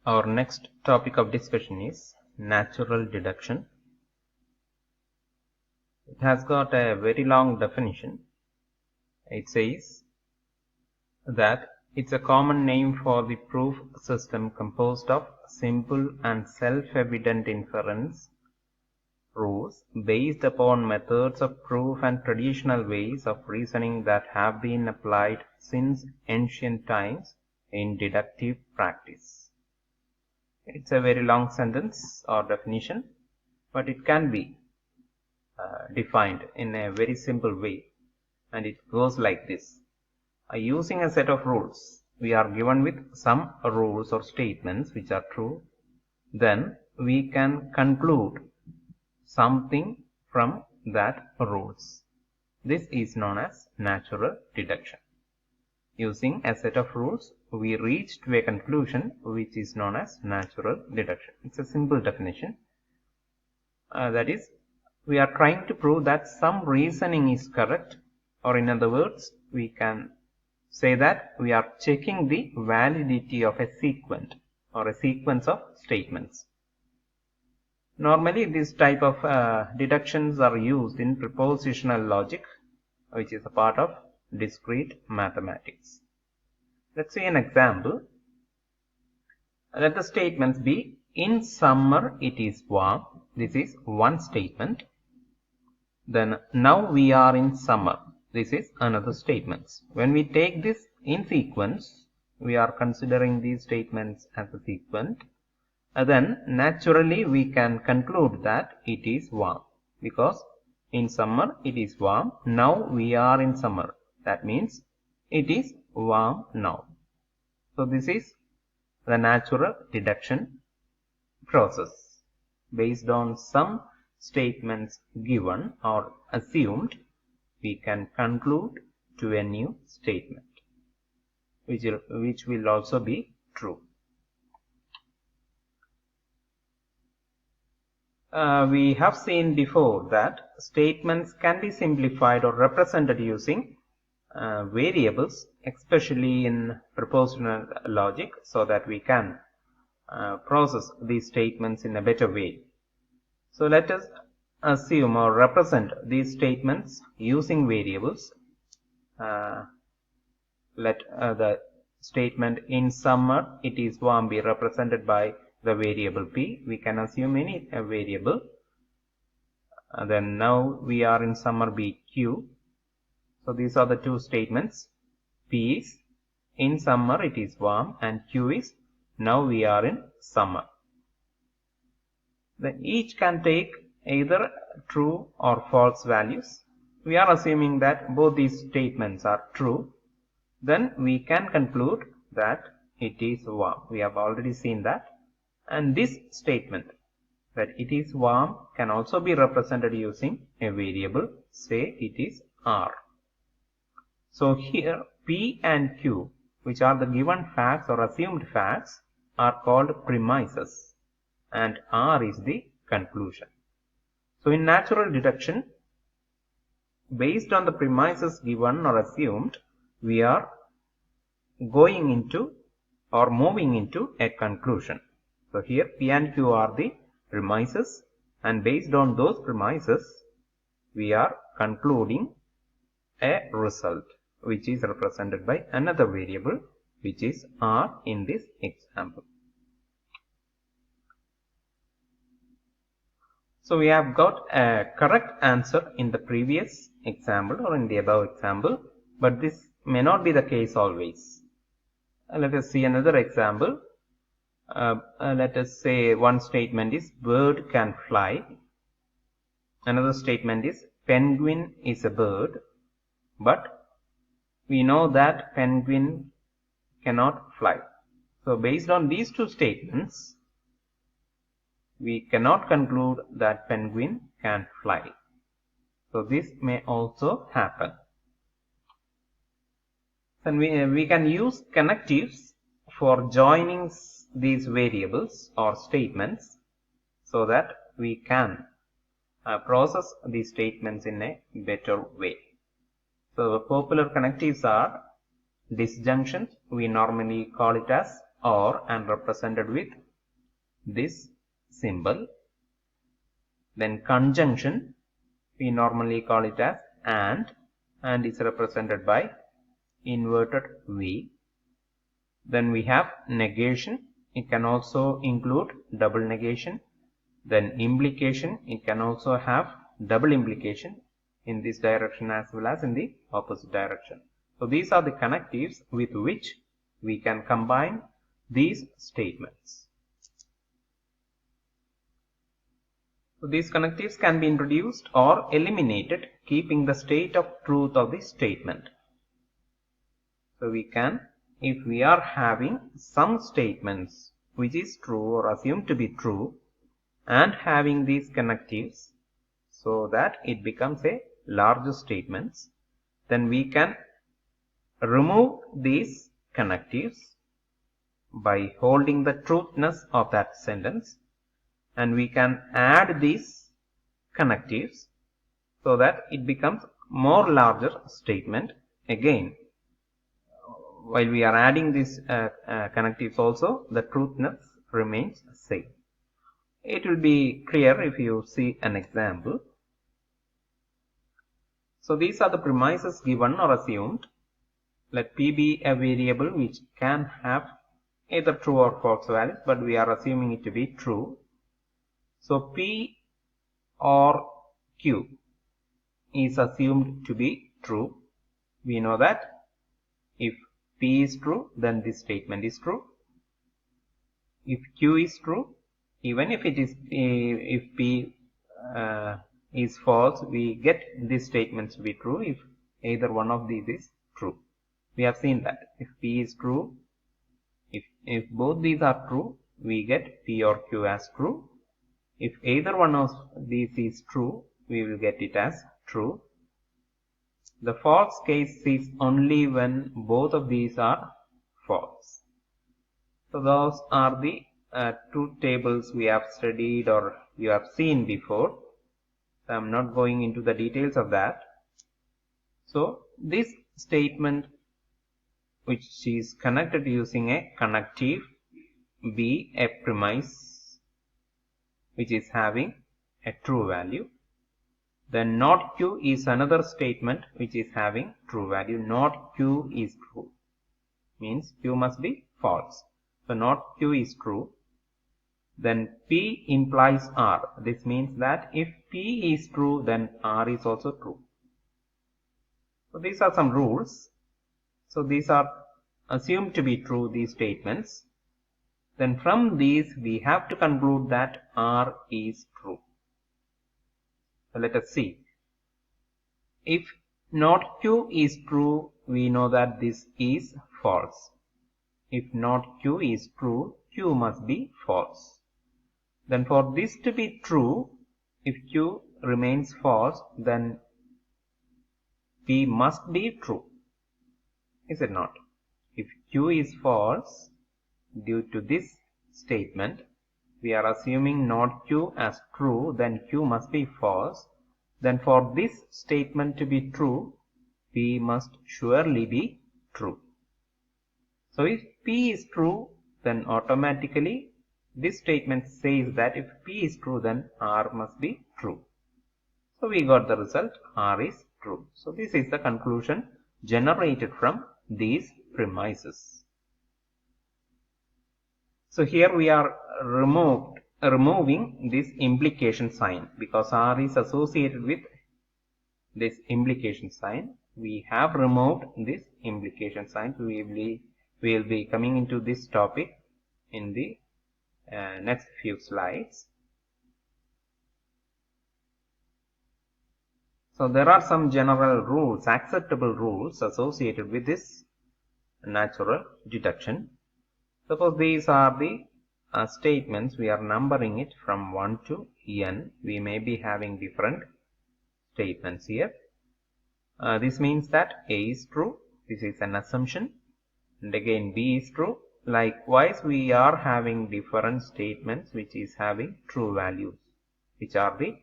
Our next topic of discussion is natural deduction. It has got a very long definition. It says that it's a common name for the proof system composed of simple and self-evident inference rules based upon methods of proof and traditional ways of reasoning that have been applied since ancient times in deductive practice. It's a very long sentence or definition, but it can be defined in a very simple way, and it goes like this. Using a set of rules, we are given with some rules or statements which are true, then we can conclude something from that rules. This is known as natural deduction. Using a set of rules, we reach to a conclusion which is known as natural deduction. It's a simple definition. That is, we are trying to prove that some reasoning is correct, or in other words, we can say that we are checking the validity of a sequence or a sequence of statements. Normally, this type of deductions are used in propositional logic, which is a part of discrete mathematics. Let's see an example. Let the statements be: in summer it is warm. This is one statement. Then now we are in summer. This is another statement. When we take this in sequence, we are considering these statements as a sequence. Then naturally we can conclude that it is warm, because in summer it is warm. Now we are in summer. That means it is warm now. So this is the natural deduction process. Based on some statements given or assumed, we can conclude to a new statement, which will also be true. We have seen before that statements can be simplified or represented using variables, especially in propositional logic, so that we can process these statements in a better way. So let us assume or represent these statements using variables. Let the statement in summer it is warm be represented by the variable p. We can assume any variable. Then now we are in summer be q. So these are the two statements. P is in summer it is warm, and q is now we are in summer. Then each can take either true or false values. We are assuming that both these statements are true. Then we can conclude that it is warm. We have already seen that. And this statement that it is warm can also be represented using a variable. Say it is r. So here p and q, which are the given facts or assumed facts, are called premises, and r is the conclusion. So in natural deduction, based on the premises given or assumed, we are going into or moving into a conclusion. So here p and q are the premises, and based on those premises, we are concluding a result, which is represented by another variable, which is r in this example. So we have got a correct answer in the previous example or in the above example, but this may not be the case always. Let us see another example. Let us say one statement is bird can fly. Another statement is penguin is a bird, but we know that penguin cannot fly. So based on these two statements, we cannot conclude that penguin can fly. So this may also happen. Then we can use connectives for joining these variables or statements, so that we can process these statements in a better way. So the popular connectives are disjunctions. We normally call it as or and represented with this symbol. Then conjunction, we normally call it as and is represented by inverted V. Then we have negation, it can also include double negation. Then implication, it can also have double implication in this direction as well as in the opposite direction. So these are the connectives with which we can combine these statements. So these connectives can be introduced or eliminated keeping the state of truth of the statement. So we can, if we are having some statements which is true or assumed to be true and having these connectives so that it becomes a larger statements, then we can remove these connectives by holding the truthness of that sentence, and we can add these connectives so that it becomes more larger statement. Again, while we are adding these connectives also, the truthness remains same. It will be clear if you see an example. So these are the premises given or assumed. Let P be a variable which can have either true or false values, but we are assuming it to be true. So P or Q is assumed to be true. We know that if P is true, then this statement is true. If Q is true, even if it is if P is false, we get these statements to be true if either one of these is true. We have seen that if P is true, if both these are true, we get P or Q as true. If either one of these is true, we will get it as true. The false case is only when both of these are false. So those are the two tables we have studied or you have seen before. So I am not going into the details of that. So this statement which is connected using a connective be a premise which is having a true value. Then not Q is another statement which is having true value. Not Q is true means Q must be false. So not Q is true. Then P implies R. This means that if P is true, then R is also true. So these are some rules. So these are assumed to be true, these statements. Then from these we have to conclude that R is true. So let us see. If not Q is true, we know that this is false. If not Q is true, Q must be false. Then for this to be true, if Q remains false, then P must be true. Is it not? If Q is false, due to this statement, we are assuming not Q as true, then Q must be false. Then for this statement to be true, P must surely be true. So if P is true, then automatically this statement says that if P is true, then R must be true. So we got the result, R is true. So this is the conclusion generated from these premises. So here we are removing this implication sign because R is associated with this implication sign. We have removed this implication sign. So we will be coming into this topic in the next few slides. So there are some general rules, acceptable rules associated with this natural deduction. Suppose these are the statements, we are numbering it from 1 to n. We may be having different statements here. This means that A is true. This is an assumption. And again B is true. Likewise, we are having different statements which is having true values, which are the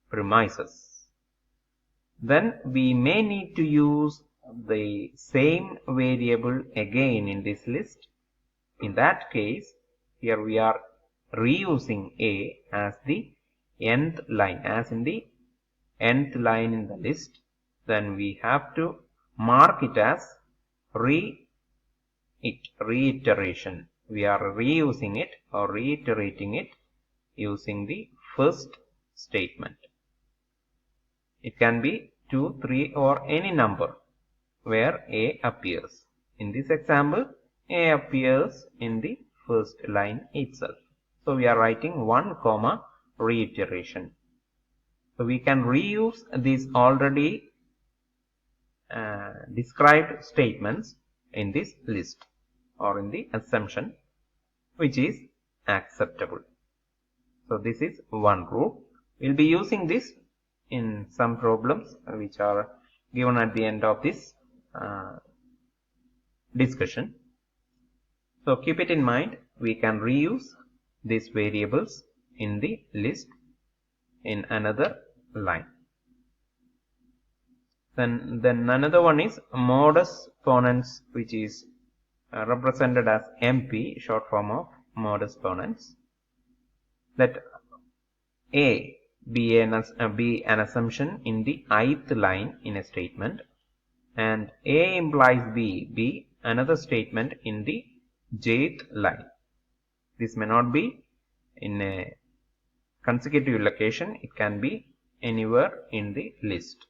premises. Then we may need to use the same variable again in this list In that case, here we are reusing A as the nth line, as in the nth line in the list. Then we have to mark it as reiteration. We are reusing it or reiterating it using the first statement. It can be 2, 3 or any number where A appears. In this example, A appears in the first line itself. So we are writing 1 comma reiteration. So we can reuse these already described statements in this list or in the assumption, which is acceptable. So this is one rule. We'll be using this in some problems which are given at the end of this discussion. So keep it in mind, we can reuse these variables in the list in another line. Then another one is modus ponens, which is represented as MP, short form of modus ponens. Let A be an assumption in the ith line in a statement, and A implies B be another statement in the jth line. This may not be in a consecutive location, it can be anywhere in the list.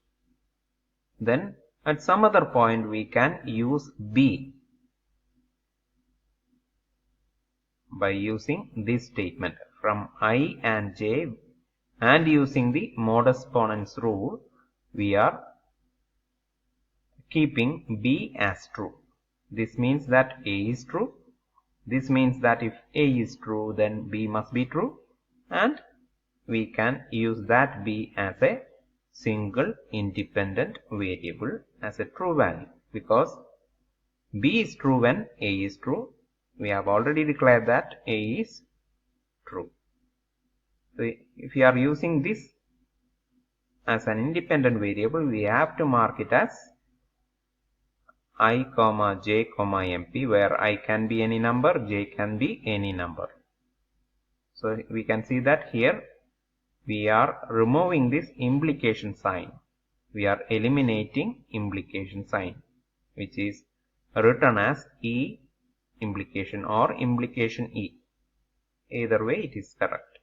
Then at some other point we can use B by using this statement from I and J, and using the modus ponens rule, we are keeping B as true. This means that A is true. This means that if A is true, then B must be true, and we can use that B as a single independent variable as a true value, because B is true when A is true. We have already declared that A is true. So if we are using this as an independent variable, we have to mark it as I comma J comma MP, where I can be any number, J can be any number. So we can see that here we are removing this implication sign. We are eliminating implication sign, which is written as E implication or implication E. Either way it is correct.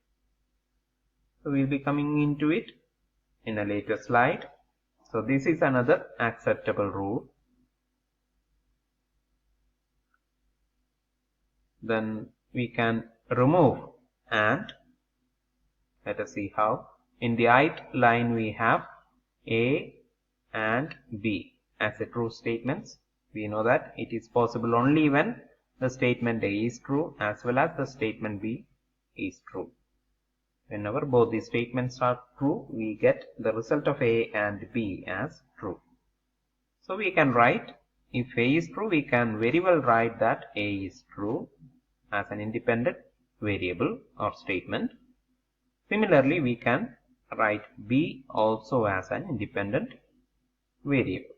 So we will be coming into it in a later slide. So this is another acceptable rule. Then we can remove and. Let us see how. In the ith line we have A and B as a true statements. We know that it is possible only when the statement A is true as well as the statement B is true. Whenever both the statements are true, we get the result of A and B as true. So we can write, if A is true, we can very well write that A is true as an independent variable or statement. Similarly, we can write B also as an independent variable.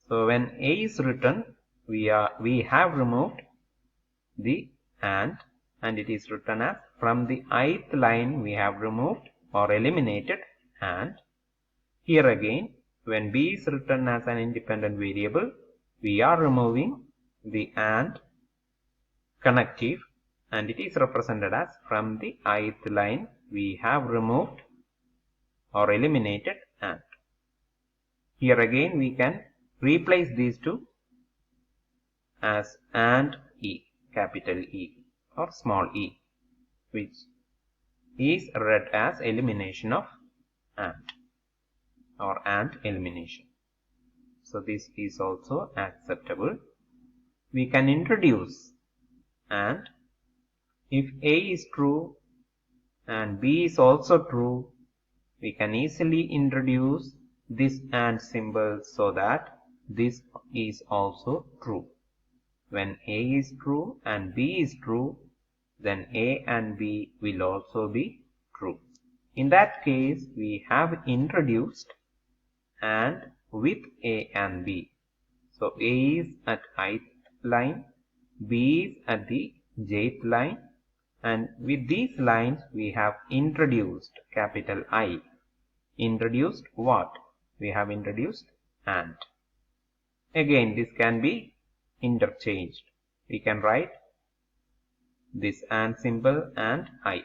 So when A is written, we have removed the and it is written as from the ith line we have removed or eliminated and. Here again, when B is written as an independent variable, we are removing the and connective, and it is represented as from the ith line we have removed or eliminated and. Here again we can replace these two as and E, capital E or small e, which is read as elimination of and or and elimination. So this is also acceptable. We can introduce and. If A is true and B is also true, we can easily introduce this and symbol so that this is also true. When A is true and B is true, then A and B will also be true. In that case, we have introduced and with A and B. So A is at ith line B is at the jth line, and with these lines we have introduced capital I. Introduced what? We have introduced AND. Again, this can be interchanged. We can write this AND symbol and I.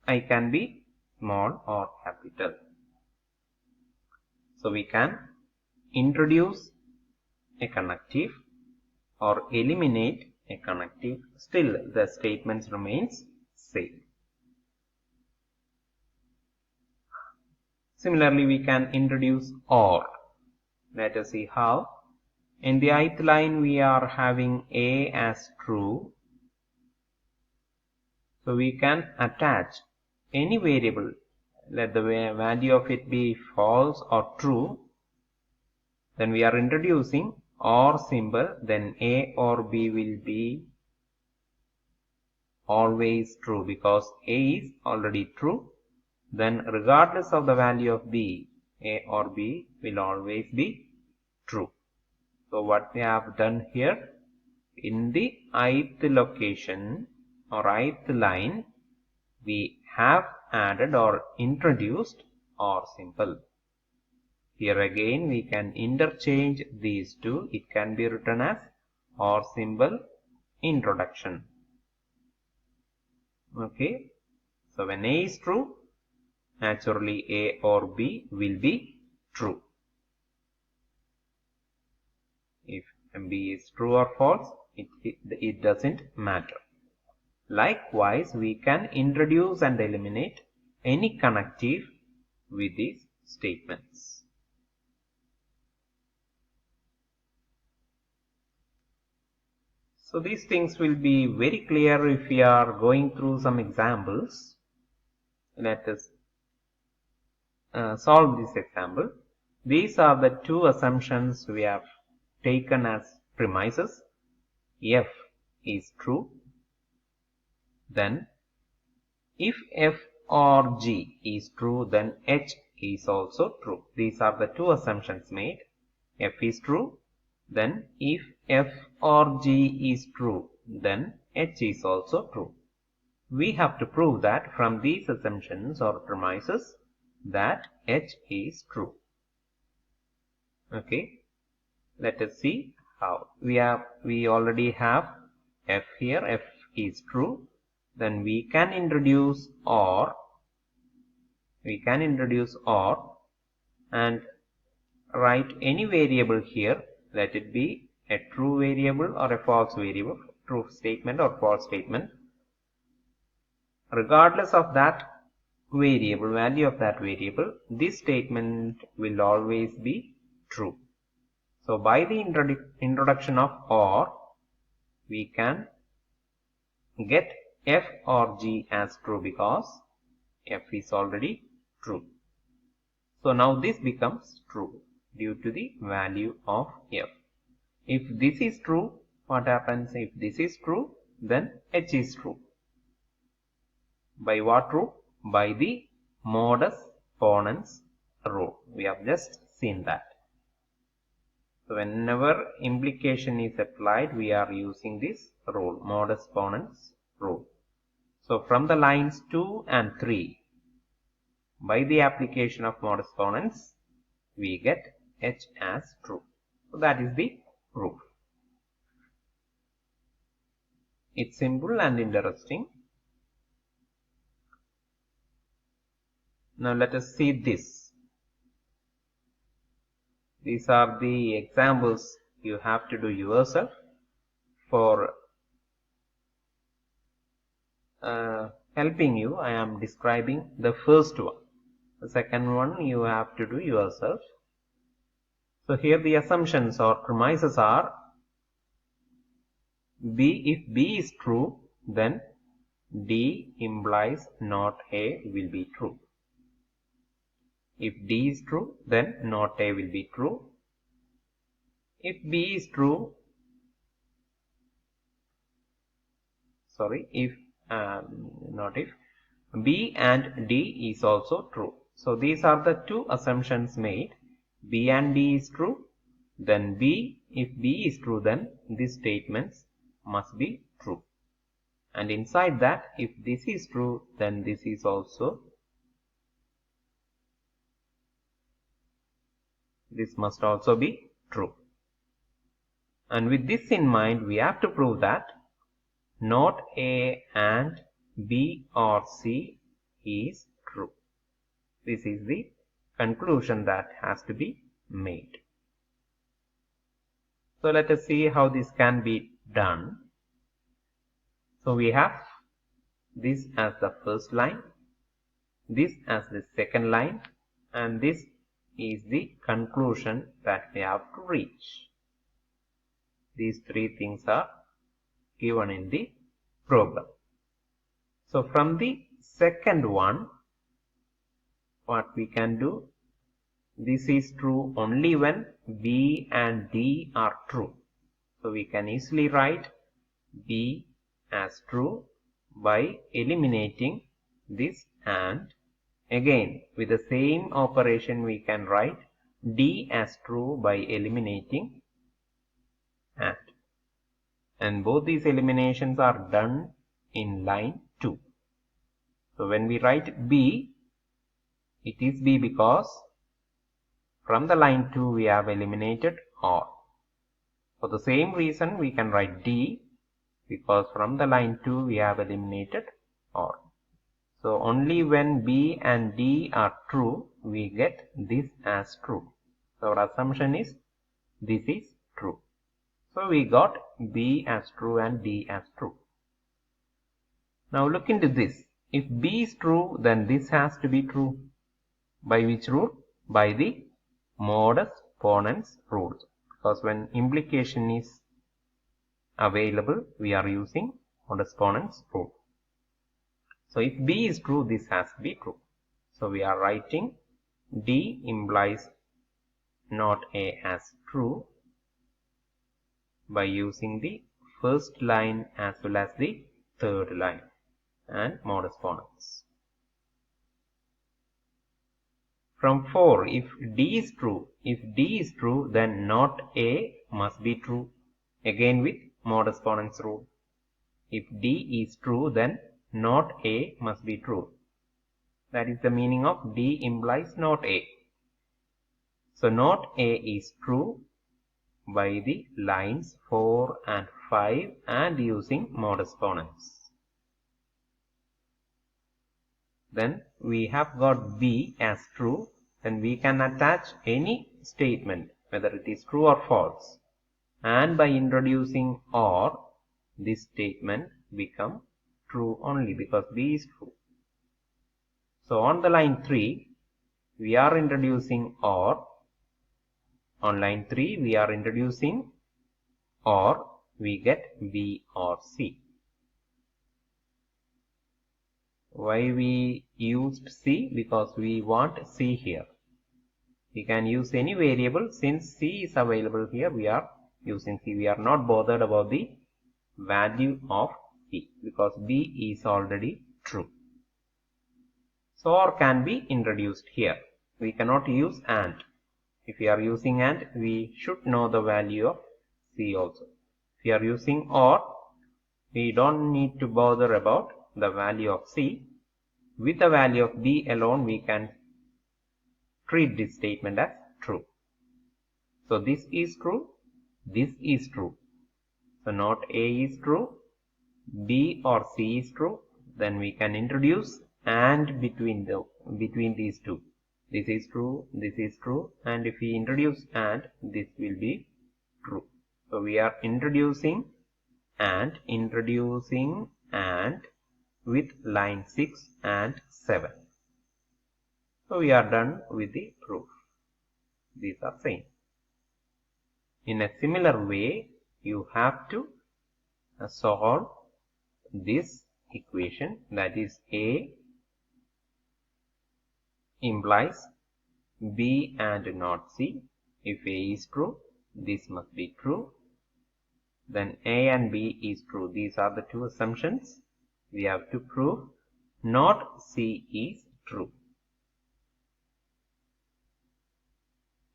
I can be small or capital. So we can introduce a connective or eliminate a connective. Still the statements remains same. Similarly, we can introduce OR. Let us see how. In the ith line we are having A as true. So we can attach any variable. Let the value of it be false or true. Then we are introducing OR symbol, then A or B will be always true because A is already true. Then regardless of the value of B, A or B will always be true. So what we have done here, in the ith location or ith line, we have added or introduced OR symbol. Here again we can interchange these two. It can be written as OR symbol introduction. Okay. So when A is true, naturally A or B will be true. If B is true or false, it doesn't matter. Likewise, we can introduce and eliminate any connective with these statements. So these things will be very clear if we are going through some examples. Let us solve this example. These are the two assumptions we have taken as premises. F is true. Then if F or G is true, then H is also true. These are the two assumptions made. F is true. Then if F or G is true, then H is also true. We have to prove that from these assumptions or premises that H is true. Okay. Let us see how. We already have F here. F is true. Then we can introduce OR. We can introduce OR and write any variable here. Let it be a true variable or a false variable, true statement or false statement. Regardless of that variable, value of that variable, this statement will always be true. So by the introduction of OR, we can get F or G as true because F is already true. So now this becomes true due to the value of F. If this is true, what happens? If this is true, then H is true. By what rule? By the modus ponens rule. We have just seen that. So whenever implication is applied, we are using this rule, modus ponens rule. So from the lines 2 and 3, by the application of modus ponens, we get H as true. So that is the proof. It's simple and interesting. Now let us see this. These are the examples you have to do yourself. For helping you, I am describing the first one. The second one you have to do yourself. So here the assumptions or premises are B. If B is true, then D implies not A will be true. If D is true, then not A will be true. If B is true, if B and D is also true. So these are the two assumptions made. B and D is true, then B, if B is true, then these statements must be true. And inside that, if this is true, then this is also, this must also be true. And with this in mind, we have to prove that not A and B or C is true. This is the conclusion that has to be made. So let us see how this can be done. So we have this as the first line, this as the second line, and this is the conclusion that we have to reach. These three things are given in the problem. So from the second one, what we can do, this is true only when B and D are true. So we can easily write B as true by eliminating this and. Again, with the same operation we can write D as true by eliminating and both these eliminations are done in line 2. So when we write B, it is B because from the line 2 we have eliminated OR. For the same reason we can write D because from the line 2 we have eliminated OR. So only when B and D are true we get this as true. So our assumption is this is true. So we got B as true and D as true. Now look into this. If B is true, then this has to be true. By which rule? By the modus ponens rule. Because when implication is available, we are using modus ponens rule. So if B is true, this has to be true. So we are writing D implies not A as true by using the first line as well as the third line and modus ponens. From 4, if D is true, then not A must be true. Again with modus ponens rule. If D is true, then not A must be true. That is the meaning of D implies not A. So not A is true by the lines 4 and 5 and using modus ponens. Then we have got B as true. Then we can attach any statement, whether it is true or false. And by introducing OR, this statement becomes true only because B is true. So on the line 3, we are introducing OR. On line 3, we are introducing OR. We get B or C. Why we used C? Because we want C here. We can use any variable. Since C is available here, we are using C. We are not bothered about the value of B because B is already true. So OR can be introduced here. We cannot use AND. If we are using AND, we should know the value of C also. If we are using OR, we don't need to bother about the value of C. With the value of B alone, we can treat this statement as true. So this is true, this is true. So not A is true, B or C is true. Then we can introduce AND between these two. This is true, and if we introduce AND, this will be true. So we are introducing AND with line 6 and 7. So we are done with the proof. These are same. In a similar way, you have to solve this equation, that is A implies B and not C. If A is true, this must be true. Then A and B is true. These are the two assumptions. We have to prove not C is true.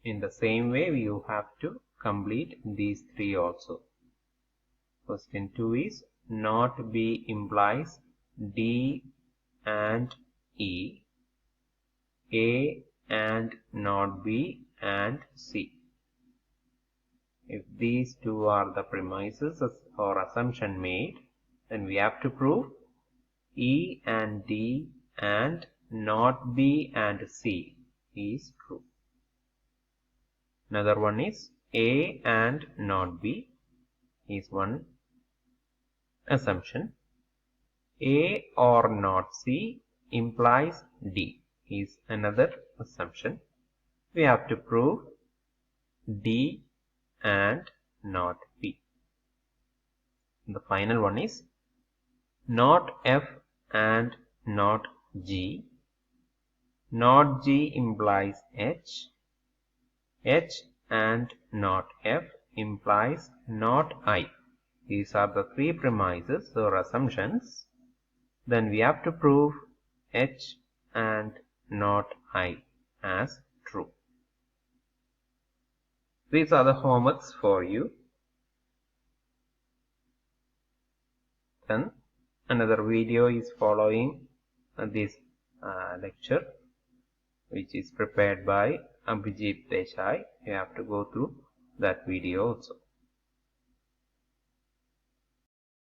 In the same way, you have to complete these three also. Question 2 is not B implies D and E, A and not B and C. If these two are the premises or assumption made, then we have to prove E and D and not B and C is true. Another one is A and not B is one assumption. A or not C implies D is another assumption. We have to prove D and not B. The final one is not F and not G. Not G implies H. H and not F implies not I. These are the three premises or assumptions. Then we have to prove H and not I as true. These are the homeworks for you. Then another video is following this lecture, which is prepared by Abhijit Desai. You have to go through that video also.